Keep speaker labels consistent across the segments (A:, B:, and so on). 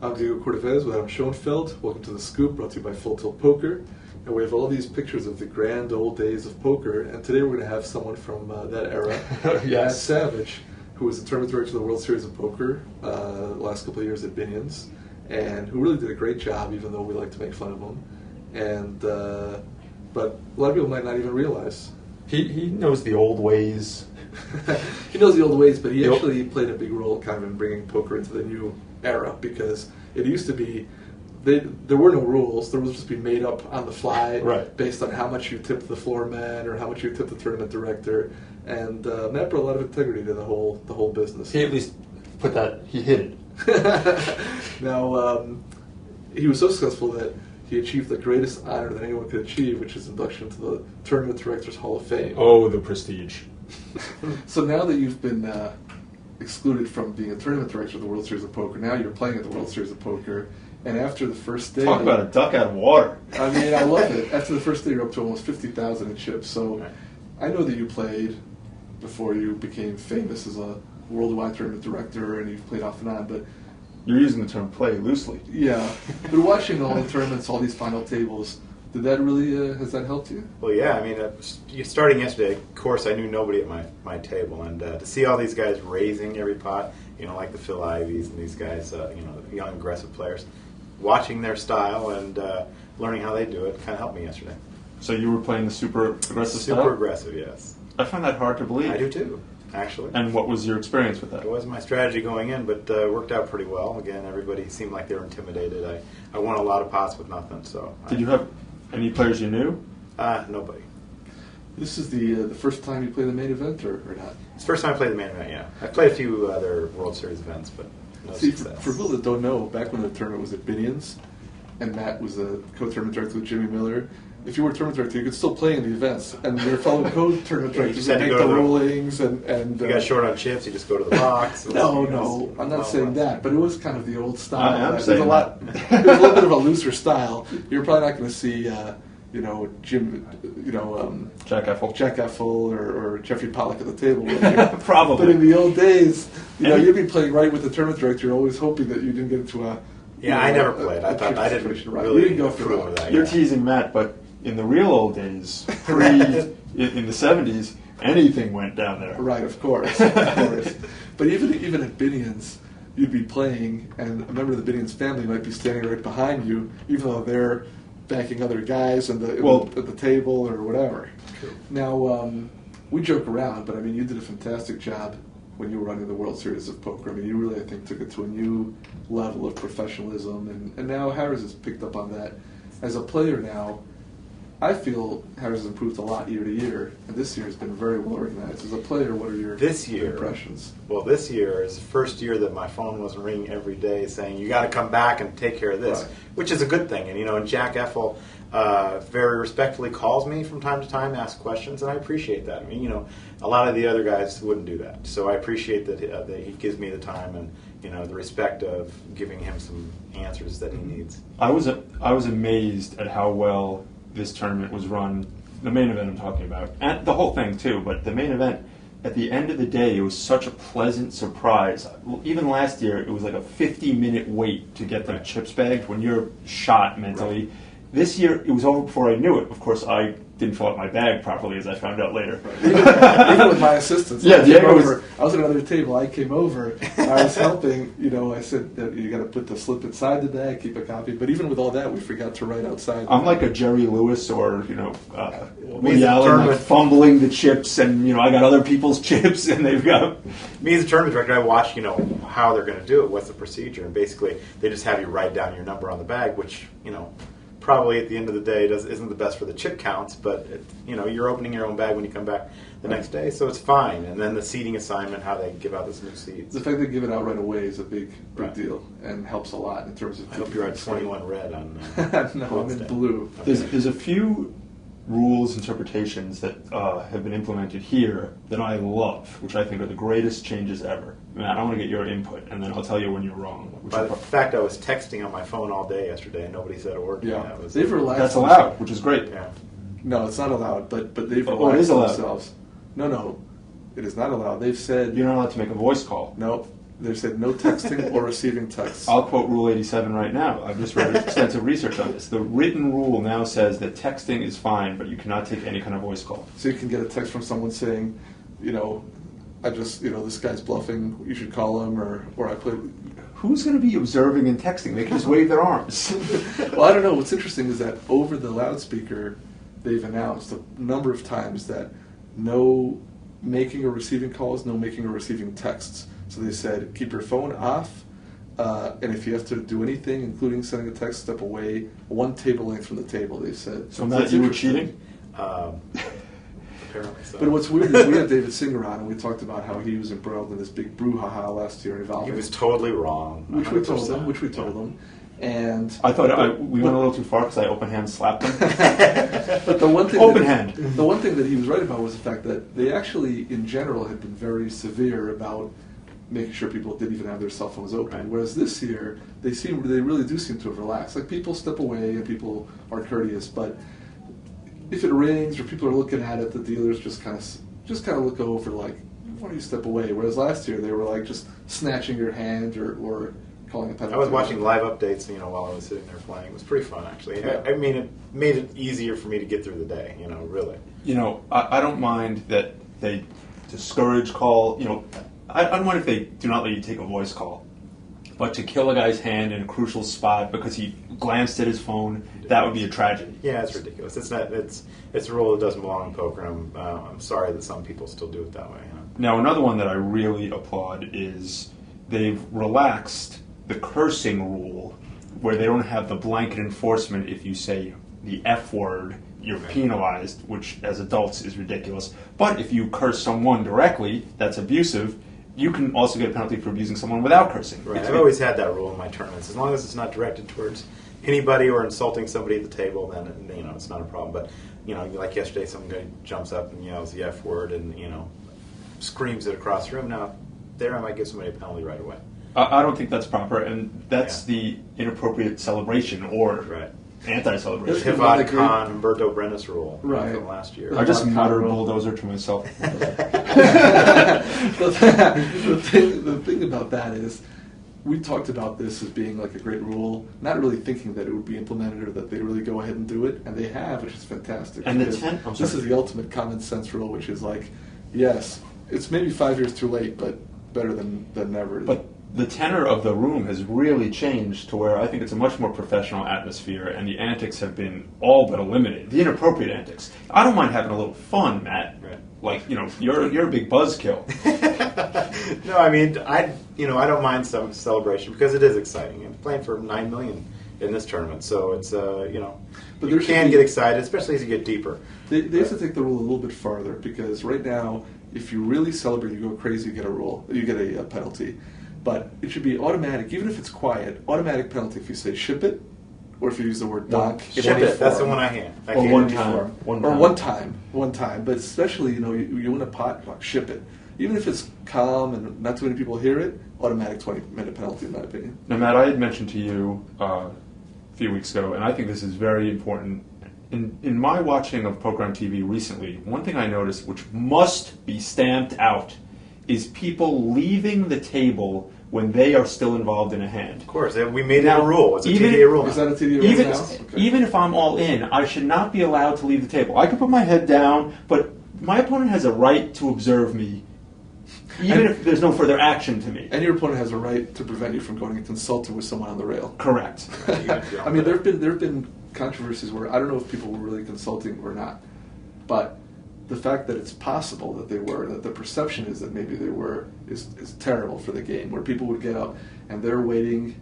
A: I'm Diego Cordovez with Adam Schoenfeld. Welcome to The Scoop, brought to you by Full Tilt Poker. And we have all these pictures of the grand old days of poker, and today we're going to have someone from that era,
B: Yes.
A: Matt Savage, who was the tournament director of the World Series of Poker the last couple of years at Binions, and who really did a great job, even though we like to make fun of him. And but a lot of people might not even realize.
B: He knows the old ways.
A: He knows the old ways, but he actually played a big role kind of in bringing poker into the new era, because it used to be there were no rules. There would just be made up on the fly,
B: right,
A: based on how much you tipped the floor man or how much you tipped the tournament director. And Matt brought a lot of integrity to the whole business.
B: He at least put that. He hid it.
A: Now he was so successful that he achieved the greatest honor that anyone could achieve, which is induction into the Tournament Directors Hall of Fame.
B: Oh, the prestige.
A: So now that you've been excluded from being a tournament director of the World Series of Poker, now you're playing at the World Series of Poker, and after the first day...
B: Talk about a duck out of water.
A: I mean, I love it. After the first day, you're up to almost 50,000 in chips. So
B: right.
A: I know that you played before you became famous as a worldwide tournament director, and you've played off and on, but...
B: You're using the term play loosely.
A: Yeah. But watching all the tournaments, all these final tables... Did that really, has that helped you?
C: Well, yeah, I mean, starting yesterday, of course, I knew nobody at my table, and to see all these guys raising every pot, like the Phil Ivies and these guys, young, aggressive players, watching their style and learning how they do it kind of helped me yesterday.
B: So you were playing the super aggressive style?
C: Super aggressive, yes.
B: I find that hard to believe.
C: I do too, actually.
B: And what was your experience with that?
C: It wasn't my strategy going in, but worked out pretty well. Again, everybody seemed like they were intimidated. I won a lot of pots with nothing, so...
B: Did you have... Any players you knew?
C: Nobody.
A: This is the first time you play the main event, or not?
C: It's the first time I played the main event, yeah. I played a few other World Series events, but no success.
A: For people that don't know, back when the tournament was at Binions, and Matt was a co-tournament director with Jimmy Miller, if you were a tournament director, you could still play in the events, and your fellow co-tournament directors would make the rulings, and
C: you got short on chips, you just go to the box.
A: No, I'm not saying that, but it was kind of the old style.
B: I'm saying
A: There's a little bit of a looser style. You're probably not going to see, Jim,
B: Jack
A: Effel or Jeffrey Pollack at the table with you.
B: Probably.
A: But in the old days, you'd be playing right with the tournament director. You're always hoping that you didn't get into a...
C: I never played. I thought I didn't really
A: you didn't go
C: through that.
B: You're teasing Matt, but in the real old days, in the 70s, anything went down there.
A: Right, of course. But even at Binions, you'd be playing, and a member of the Binions family might be standing right behind you, even though they're backing other guys at the table or whatever.
C: True.
A: Now, we joke around, but I mean, you did a fantastic job when you were running the World Series of Poker. I mean, you really, I think, took it to a new level of professionalism, and now Harris has picked up on that. As a player now, I feel Harris has improved a lot year to year, and this year has been very well organized. As a player, what are your impressions?
C: Well, this year is the first year that my phone wasn't ringing every day saying, you got to come back and take care of this,
A: right,
C: which is a good thing. And Jack Effel very respectfully calls me from time to time, asks questions, and I appreciate that. I mean, a lot of the other guys wouldn't do that. So I appreciate that he gives me the time and, the respect of giving him some answers that he needs.
B: I was amazed at how well this tournament was run, the main event I'm talking about, and the whole thing too, but the main event, at the end of the day, it was such a pleasant surprise. Even last year, it was like a 50-minute wait to get the chips bagged when you're shot mentally.
A: Right.
B: This year, it was over before I knew it. Of course, I didn't fill out my bag properly, as I found out later.
A: Right. Even with my assistants.
B: Yeah,
A: I was at another table. I came over. I was helping. I said that you got to put the slip inside the bag, keep a copy. But even with all that, we forgot to write outside.
B: I'm like a Jerry Lewis or Woody Allen, like fumbling the chips, and I got other people's chips, and they've got.
C: Me as a tournament director, I watch how they're going to do it, what's the procedure, and basically they just have you write down your number on the bag, which probably at the end of the day isn't the best for the chip counts, but you're opening your own bag when you come back the next day, so it's fine. And then the seating assignment, how they give out this new seats.
A: The fact they give it out right away is a big deal and helps a lot in terms of.
C: I hope you're at 21 red on.
A: No, I'm in blue.
C: Okay.
B: There's a few rules, interpretations that have been implemented here that I love, which I think are the greatest changes ever. Matt, I want to get your input, and then I'll tell you when you're wrong.
C: By the fact, I was texting on my phone all day yesterday, and nobody said a word.
A: Yeah,
C: they've
A: relaxed.
B: That's allowed, which is great.
C: Yeah.
A: No, it's not allowed, but they've
B: it is allowed.
A: themselves. No, it is not allowed. They've said
B: you're not allowed to make a voice call.
A: No, They said no texting or receiving texts.
B: I'll quote Rule 87 right now. I've just read extensive research on this. The written rule now says that texting is fine, but you cannot take any kind of voice call.
A: So you can get a text from someone saying, this guy's bluffing, you should call him, or I played...
B: Who's going to be observing and texting? They can just wave their arms.
A: Well, I don't know. What's interesting is that over the loudspeaker, they've announced a number of times that no making or receiving calls, no making or receiving texts. So they said, keep your phone off, and if you have to do anything, including sending a text, step away 1 table length from the table, they said.
B: So Matt, you were cheating?
C: Apparently so.
A: But what's weird is we had David Singer on, and we talked about how he was embroiled in this big brouhaha last year involving.
C: He was totally wrong.
A: Which we told him. And
B: I thought we went a little too far because I open hand slapped him.
A: But the one thing
B: the
A: one thing that he was right about was the fact that they actually, in general, had been very severe about making sure people didn't even have their cell phones open.
C: Right.
A: Whereas this year, they really do seem to have relaxed. Like, people step away and people are courteous, but if it rings or people are looking at it, the dealers just kind of look over like, why don't you step away? Whereas last year they were like just snatching your hand or calling a penalty.
C: I was watching live updates, while I was sitting there playing. It was pretty fun, actually.
A: Yeah.
C: I mean, it made it easier for me to get through the day. Really.
B: I don't mind that they discourage call. I don't mind if they do not let you take a voice call. But to kill a guy's hand in a crucial spot because he glanced at his phone, that would be a tragedy.
C: Yeah, it's ridiculous. It's not. It's a rule that doesn't belong in poker. And I'm sorry that some people still do it that way.
B: Now, another one that I really applaud is they've relaxed the cursing rule, where they don't have the blanket enforcement. If you say the F word, you're penalized, which as adults is ridiculous. But if you curse someone directly, that's abusive. You can also get a penalty for abusing someone without cursing.
C: Right. I've always had that rule in my tournaments. As long as it's not directed towards anybody or insulting somebody at the table, then it's not a problem. But like yesterday, some guy jumps up and yells the F word and screams it across the room. Now, there I might give somebody a penalty right away.
B: I don't think that's proper, and that's the inappropriate celebration or anti-celebration.
C: Hivad Khan, Umberto Brennis rule
A: from
C: last year.
B: I just muttered bulldozer to myself.
A: The thing about that is, we talked about this as being like a great rule, not really thinking that it would be implemented or that they'd really go ahead and do it, and they have, which is fantastic.
B: And
A: this is the ultimate common sense rule, which is like, yes, it's maybe 5 years too late, but better than never.
B: But the tenor of the room has really changed to where I think it's a much more professional atmosphere, and the antics have been all but eliminated. The inappropriate antics. I don't mind having a little fun, Matt.
C: Right.
B: Like, you're a big buzzkill.
C: No, I mean, I don't mind some celebration because it is exciting. I'm playing for $9 million in this tournament, so it's but you can get excited, especially as you get deeper.
A: They have to take the rule a little bit farther, because right now, if you really celebrate, you go crazy, you get a penalty. But it should be automatic, even if it's quiet, automatic penalty if you say ship it, or if you use the word donk.
C: Ship it, that's the one I hand.
B: Or one time.
A: One time. But especially, you win a pot, ship it. Even if it's calm and not too many people hear it, automatic 20-minute penalty, in my opinion.
B: Now, Matt, I had mentioned to you a few weeks ago, and I think this is very important. In my watching of poker on TV recently, one thing I noticed, which must be stamped out, is people leaving the table when they are still involved in a hand.
C: Of course, we made it a rule. It's a TDA rule.
A: Is that a TDA rule now? Okay.
B: Even if I'm all in, I should not be allowed to leave the table. I can put my head down, but my opponent has a right to observe me, even if there's no further action to me.
A: And your opponent has a right to prevent you from going and consulting with someone on the rail.
B: Correct.
A: I mean, there have been controversies where I don't know if people were really consulting or not, but the fact that it's possible that they were, that the perception is that maybe they were, is terrible for the game, where people would get up and they're waiting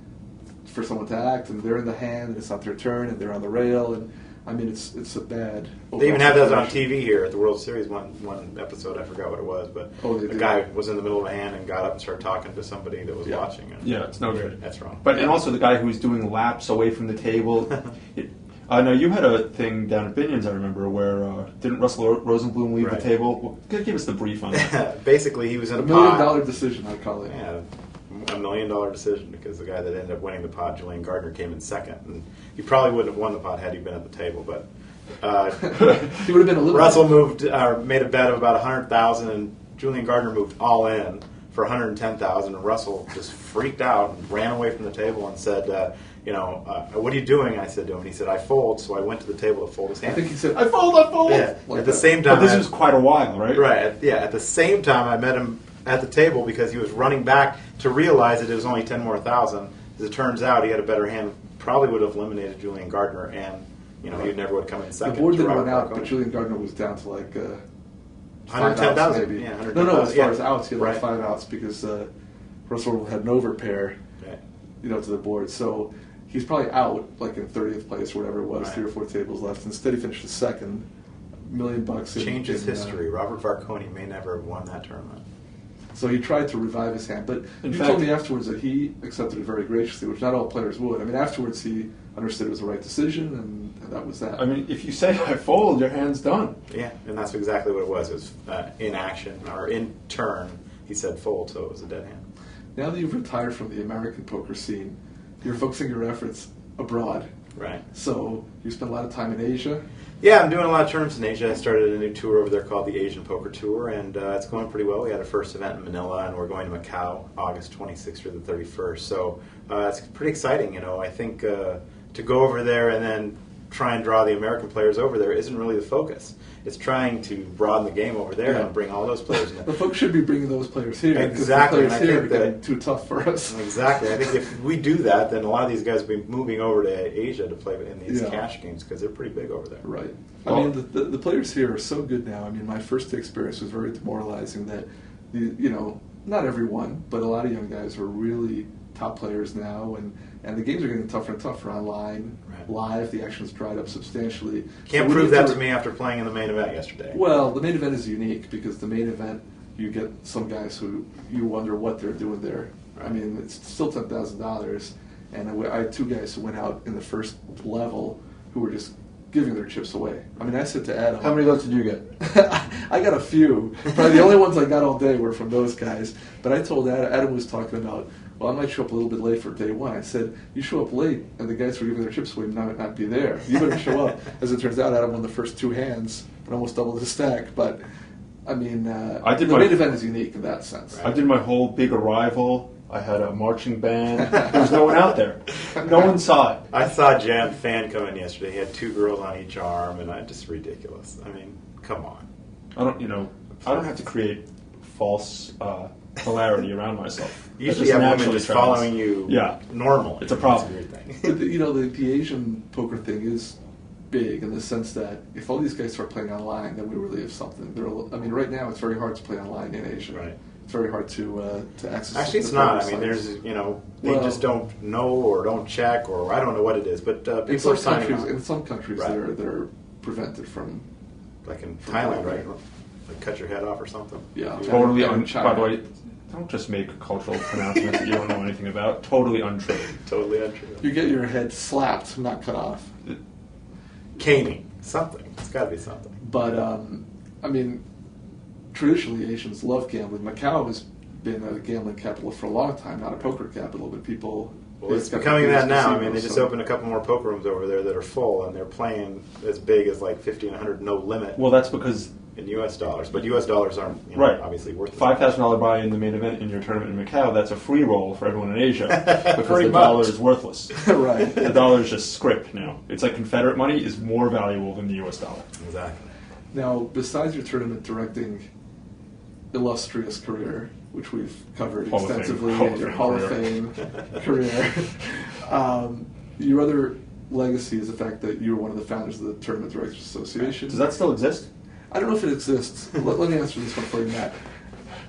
A: for someone to act, and they're in the hand, and it's not their turn, and they're on the rail, and I mean, it's a bad...
C: They even have those on TV here at the World Series, one episode, I forgot what it was, but a guy was in the middle of a hand and got up and started talking to somebody that was watching. And
B: it's no good.
C: That's wrong.
B: And also the guy who was doing laps away from the table... Now, you had a thing down at Binion's, I remember, where didn't Russell Rosenblum leave the table? Well, give us the brief on that.
C: Basically, he was in
A: $1 million decision, I call it.
C: Yeah, $1 million decision, because the guy that ended up winning the pot, Julian Gardner, came in second. And he probably wouldn't have won the pot had he been at the table, but
A: he would have been a little.
C: Russell made a bet of about $100,000, and Julian Gardner moved all in for 110,000, and Russell just freaked out and ran away from the table and said, what are you doing? I said to him, and he said, I fold, so I went to the table to fold his hand.
A: I think he said, I fold.
C: Yeah.
A: Like
C: at the same time,
B: But this was quite a while, right?
C: Right. At the same time, I met him at the table because he was running back to realize that it was only 10 more thousand. As it turns out, he had a better hand. Probably would have eliminated Julian Gardner, and he never would come in second.
A: The board
C: to
A: didn't
C: Robert
A: run out,
C: Marconi.
A: but Julian Gardner was down to like
C: 110,000.
A: maybe.
C: Yeah, 110,000.
A: No, as far
C: Yeah.
A: as outs, he had like
C: Right.
A: 5 outs because Russell had an overpair,
C: Right.
A: to the board. So he's probably out like in 30th place or whatever it was,
C: Right.
A: 3 or 4 tables left. Instead, he finished second, $1 million.
C: Changes history. Robert Marconi may never have won that tournament.
A: So he tried to revive his hand, but
B: In
A: you
B: fact-
A: told me afterwards that he accepted it very graciously, which not all players would. I mean, afterwards he understood it was the right decision, and that was that.
B: I mean, if you say I fold, your hand's done.
C: Yeah, and that's exactly what it was. It was in action, or in turn, he said fold, so it was a dead hand.
A: Now that you've retired from the American poker scene, you're focusing your efforts abroad.
C: Right.
A: So you spend a lot of time in Asia.
C: Yeah, I'm doing a lot of tournaments in Asia. I started a new tour over there called the Asian Poker Tour, and it's going pretty well. We had a first event in Manila, and we're going to Macau August 26th through the 31st. So it's pretty exciting. I think to go over there and then try and draw the American players over there isn't really the focus. It's trying to broaden the game over there and bring all those players in.
A: The folks should be bringing those players here.
C: Exactly,
A: because the
C: and I
A: players here are
C: think that-
A: getting too tough for us.
C: Exactly. I think if we do that, then a lot of these guys will be moving over to Asia to play in these
A: Yeah.
C: cash games because they're pretty big over there.
A: Right.
B: Well-
A: I mean, the players here are so good now. I mean, my first experience was very demoralizing that, not everyone, but a lot of young guys are really top players now, and the games are getting tougher and tougher online,
C: Right.
A: live. The action's dried up substantially.
C: Can't
A: So we
C: prove
A: need
C: that to me after playing in the main event yesterday.
A: Well, the main event is unique because the main event, you get some guys who you wonder what they're doing there. I
C: Right.
A: mean, it's still $10,000, and I had 2 guys who went out in the first level who were just giving their chips away. I mean, I said to Adam,
B: How many votes did you get?
A: I got a few. Probably the only ones I got all day were from those guys. But I told Adam was talking about, well, I might show up a little bit late for day one. I said, you show up late, and the guys who are giving their chips away might not be there. You better show up. As it turns out, Adam won the first 2 hands and almost doubled his stack. But, I mean, the main event is unique in that sense.
B: I did my whole big arrival. I had a marching band. There was no one out there. No one saw it.
C: I saw Jan Fan come in yesterday. He had 2 girls on each arm, and just ridiculous. I mean, come on.
B: I don't have to create false hilarity around myself. That
C: Usually,
B: just
C: you have women
B: naturally
C: just
B: travels.
C: following you.
B: Yeah.
C: Normally.
B: It's a problem.
C: That's a weird thing.
A: But the Asian poker thing is big in the sense that if all these guys start playing online, then we really have something. Right now it's very hard to play online in Asia.
C: Right.
A: It's very hard to access.
C: Actually, it's
A: the
C: not.
A: poker
C: I mean,
A: sites.
C: they
A: Well-
C: just don't know or don't check, or I don't know what it is, but
A: in
C: people
A: some
C: are signing
A: countries.
C: on.
A: In some countries,
C: Right.
A: they're prevented from.
C: Like in
A: From
C: Thailand,
A: playing.
C: right? Like cut your head off or something.
A: Yeah.
B: Totally
A: And China.
B: By the way, don't just make cultural pronouncements that you don't know anything about. Totally untrue.
C: Totally untrue.
A: You get your head slapped, not cut off.
C: Caning. Something. It's got to be something.
A: But traditionally Asians love gambling. Macau has been a gambling capital for a long time, not a poker capital, but people.
C: Well, it's
A: got
C: becoming that now. I
A: casinos,
C: mean, they just
A: so-
C: opened a couple more poker rooms over there that are full, and they're playing as big as like 50 and 100, no limit
B: Well, that's because
C: in U.S. dollars. But U.S. dollars aren't
B: Right.
C: obviously worth
B: $5,000 buy in the main event in your tournament in Macau, that's a free roll for everyone in Asia because
C: Pretty
B: the dollar
C: much.
B: is worthless.
A: Right.
B: The dollar is just script now. It's like Confederate money is more valuable than the U.S. dollar.
C: Exactly.
A: Now, besides your tournament directing illustrious career, which we've covered
B: Hall of Fame.
A: extensively,
B: Hall of
A: in your
B: Fame
A: Hall of
B: career.
A: Fame career, your other legacy is the fact that you were one of the founders of the Tournament Directors Association.
B: Does that still exist?
A: I don't know if it exists. Let me answer this one for you, Matt.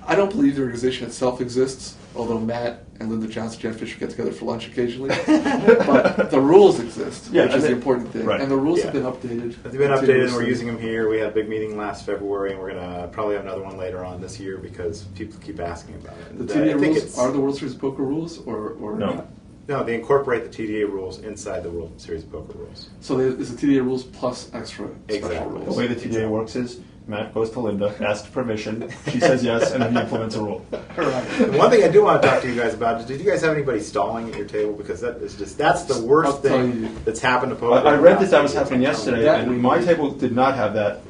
A: I don't believe the organization itself exists, although Matt and Linda Johnson, Jan Fisher get together for lunch occasionally. But the rules exist,
B: Yeah,
A: which is
B: and
A: the
B: they-
A: important thing.
B: right.
A: And the rules
C: Yeah.
A: have been updated.
C: They've been updated, and we're
A: continuously.
C: using them here. We had a big meeting last February, and we're going to probably have another one later on this year because people keep asking about it.
A: The
C: And,
A: TDA
C: I think
A: rules
C: it's-
A: are the World Series of Poker rules, or
B: No.
A: not?
C: No, they incorporate the TDA rules inside the World Series of Poker rules.
A: So it's the TDA rules plus extra special
C: Exactly.
B: The
A: rules.
B: way the TDA works is Matt goes to Linda, asks permission, she says yes, and then he implements a rule.
A: Right.
C: And one thing I do want to talk to you guys about is, did you guys have anybody stalling at your table? Because that's the worst
A: I'll tell
C: thing
A: you.
C: that's happened to poker.
B: I read that was happening yesterday,
A: That we
B: and my
A: need.
B: table did not have that.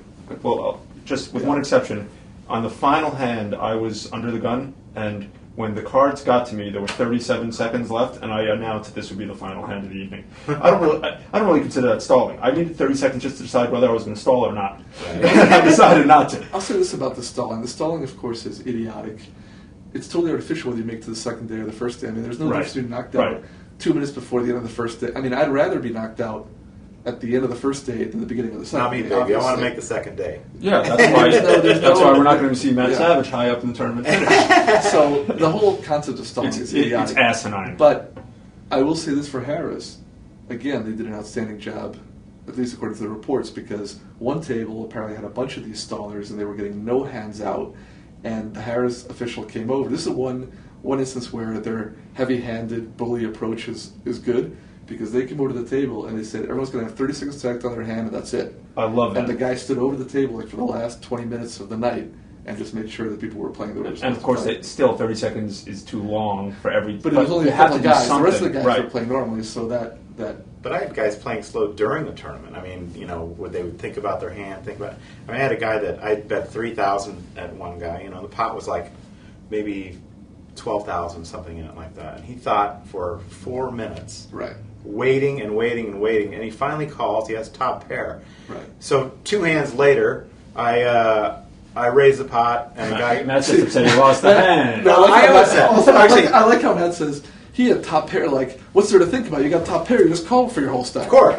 B: Well, just with one exception, On the final hand, I was under the gun, and when the cards got to me, there were 37 seconds left, and I announced that this would be the final hand of the evening. I don't really consider that stalling. I needed 30 seconds just to decide whether I was going to stall or not. And I decided not to.
A: I'll say this about the stalling. The stalling, of course, is idiotic. It's totally artificial whether you make it to the second day or the first day. I mean, there's no difference between knocked out 2 minutes before the end of the first day. I mean, I'd rather be knocked out at the end of the first day than the beginning of the second
C: Not me,
A: day.
C: baby. I want to make the second day.
B: Yeah, that's why. That's why we're not going to see Matt Savage high up in the tournament.
A: So the whole concept of stalling is idiotic.
B: It's asinine.
A: But I will say this for Harris. Again, they did an outstanding job, at least according to the reports, because one table apparently had a bunch of these stallers, and they were getting no hands out. And the Harris official came over. This is one instance where their heavy-handed bully approach is good, because they came over to the table and they said everyone's going to have 30 seconds to act on their hand, and that's it.
B: I love that.
A: And the guy stood over the table like for the last 20 minutes of the night and just made sure that people were playing the way they were supposed
B: And of course,
A: to play.
B: still 30 seconds is too long for every.
A: But it was only a couple of guys. The rest of the guys were playing normally, so that.
C: But I had guys playing slow during the tournament. I mean, they would think about their hand, I had a guy that I bet 3,000 at one guy. The pot was like maybe 12,000, something in it like that. And he thought for 4 minutes.
A: Right.
C: Waiting and waiting and waiting, and he finally calls. He has top pair.
A: Right.
C: So 2 hands later, I raise the pot, and the guy.
B: Matt just said he lost the hand.
A: No,
C: I
A: like how Matt says he had top pair. Like, what's there to think about? You got top pair. You just call for your whole stack.
C: Of course.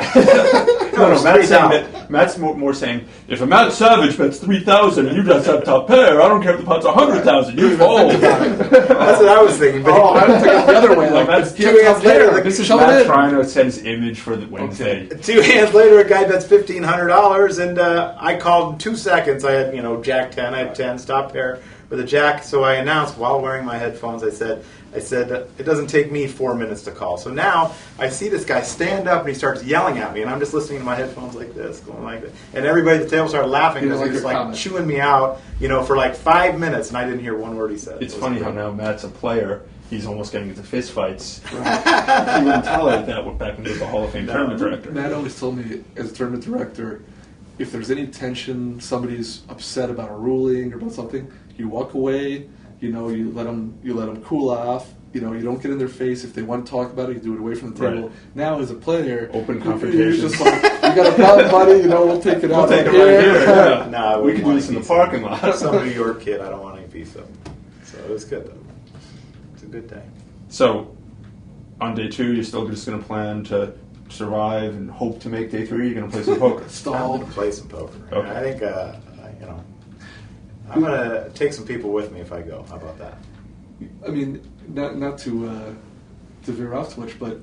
B: No, Matt's saying that. Matt's more saying, if a Matt Savage bets 3,000 and you just have top pair, I don't care if the pot's 100,000. You fold.
C: That's what I was thinking. But
A: I would take it the other way. Like,
B: Matt's
C: 2 hands later.
B: This is Matt trying to set his image for the Wednesday.
C: Okay. 2 hands later, a guy bets $1,500, and I called in 2 seconds. I had, Jack 10. I had 10 top pair with a Jack. So I announced while wearing my headphones. I said it doesn't take me 4 minutes to call. So now I see this guy stand up and he starts yelling at me, and I'm just listening to my headphones like this, going like this, and everybody at the table started laughing because he was like chewing me out, for like 5 minutes, and I didn't hear one word he said.
B: It's funny how now Matt's a player. He's almost getting into fist fights. Right. He wouldn't tolerate that back when he was a Hall of Fame tournament director.
A: Matt always told me, as a tournament director, if there's any tension, somebody's upset about a ruling or about something, you walk away. You let them cool off. You don't get in their face. If they want to talk about it, you do it away from the table.
B: Right.
A: Now, as a player,
B: open confrontation.
A: You're just like, you got a problem, buddy. We'll take it out.
B: We'll take it right here. Yeah.
C: Nah,
B: we can do this in the parking lot.
C: Some New York kid, I don't want any piece of. So it was good though. It's a good day.
B: So, on day 2, you're still just going to plan to survive and hope to make day 3. You're going to play some poker.
C: I'm going to play some poker.
B: Okay.
C: I think I'm going to take some people with me if I go. How about that?
A: I mean, not to veer off too much, but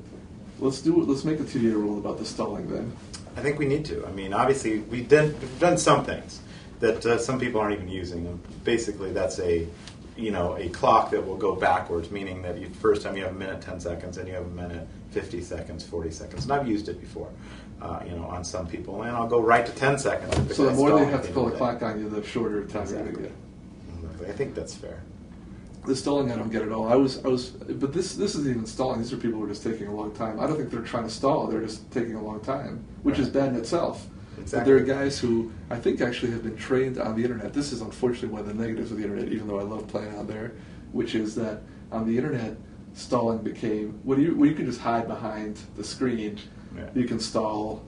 A: let's make a 2-day rule about the stalling then.
C: I think we need to. I mean, obviously we've done some things that some people aren't even using. And basically, that's a clock that will go backwards, meaning that first time you have a minute 10 seconds, and you have a minute 50 seconds, 40 seconds. And I've used it before, on some people, and I'll go right to 10 seconds.
A: So the more they have to pull the clock on you, the shorter time you're going to get.
C: I think that's fair.
A: The stalling, I don't get at all. But this isn't even stalling. These are people who are just taking a long time. I don't think they're trying to stall. They're just taking a long time, which is bad in itself. Exactly. But there are guys who I think actually have been trained on the internet. This is unfortunately one of the negatives of the internet, even though I love playing on there, which is that on the internet, stalling became when you can just hide behind the screen. Yeah. You can stall,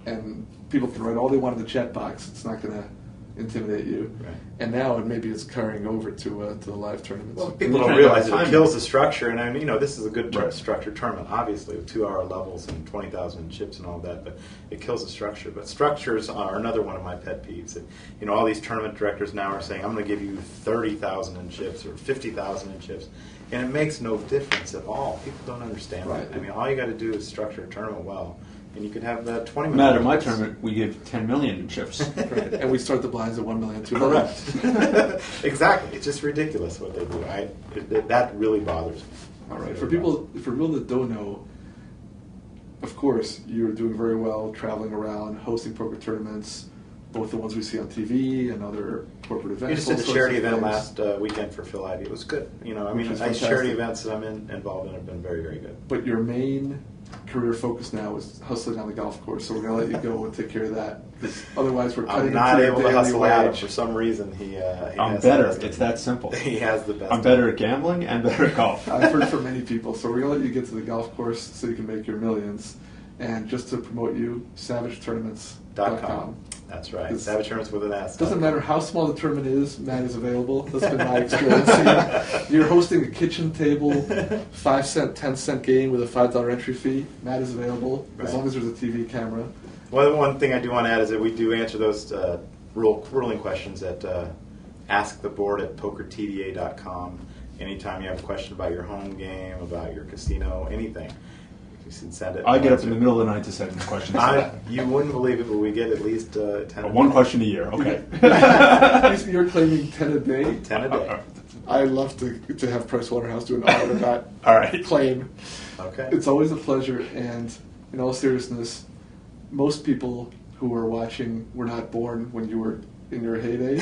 A: and people can write all they want in the chat box. It's not going to intimidate you. Right. And now maybe it's carrying over to the live tournaments.
C: Well, people don't realize it kills the structure, and this is a good structured tournament, obviously, with 2-hour levels and 20,000 chips and all that, but it kills the structure. But structures are another one of my pet peeves. All these tournament directors now are saying, I'm going to give you 30,000 in chips or 50,000 in chips, and it makes no difference at all. People don't understand that. I mean, all you got to do is structure a tournament well. And you could have the 20 million.
B: Matt, in my tournament, we give 10 million in chips.
A: Right. And we start the blinds at 1 million, 2 million.
C: Correct. Exactly. It's just ridiculous what they do. That really bothers me.
A: All right. For people that don't know, of course, you're doing very well traveling around, hosting poker tournaments, both the ones we see on TV and other corporate events.
C: We just did a charity event last weekend for Phil Ivey. It was good. Nice charity events that I'm involved in have been very, very good.
A: But your main career focus now is hustling on the golf course. So we're going to let you go and take care of that. Because otherwise we're cutting
C: I'm not
A: into your
C: able to
A: daily
C: hustle Adam.
A: wage.
C: For some reason, he
B: I'm
C: has
B: better.
C: the best-
B: It's that simple.
C: He has the best.
B: I'm better at gambling and better at golf.
A: I've heard from many people. So we're going to let you get to the golf course so you can make your millions. And just to promote you, SavageTournaments.com.
C: That's right.
A: It's-
C: Savage Tournaments with an S.
A: Doesn't matter how small the tournament is, Matt is available. That's been my experience. You're hosting a kitchen table, 5 cent, 10 cent game with a $5 entry fee. Matt is available as
C: Right.
A: long as there's a TV camera.
C: Well, one thing I do want to add is that we do answer those ruling questions at asktheboard@pokertda.com. Anytime you have a question about your home game, about your casino, anything, you can send it.
B: I get up in the middle of the night to send questions.
C: You wouldn't believe it, but we get at least 10.
B: One question a year. Okay.
A: You're claiming 10 a day?
C: 10 a day.
A: I'd love to have Price Waterhouse do an audit of that
B: All right.
A: claim.
C: Okay.
A: It's always a pleasure, and in all seriousness, most people who are watching were not born when you were in your heyday,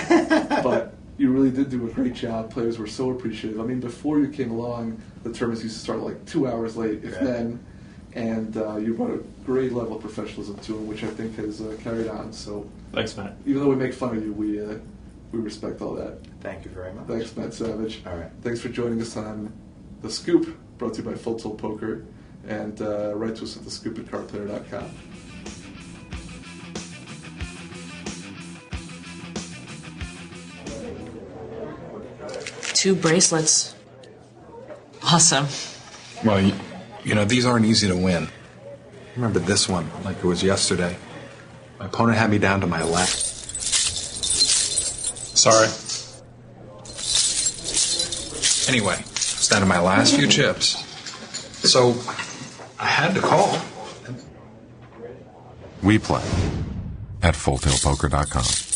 A: but you really did do a great job. Players were so appreciative. I mean, before you came along, the tournaments used to start like 2 hours late, if
C: Yeah.
A: then, and you brought a great level of professionalism to them, which I think has carried on. So
B: Thanks, Matt.
A: even though we make fun of you, we respect all that.
C: Thank you very much.
A: Thanks, Matt Savage.
C: All right.
A: Thanks for joining us on The Scoop, brought to you by Full Tilt Poker, and write to us at thescoop@cardplayer.com.
D: 2 bracelets. Awesome.
E: Well, you know, these aren't easy to win. I remember this one like it was yesterday. My opponent had me down to my left. Sorry. Anyway, it's down to my last few chips. So I had to call.
F: We play at FullTailPoker.com.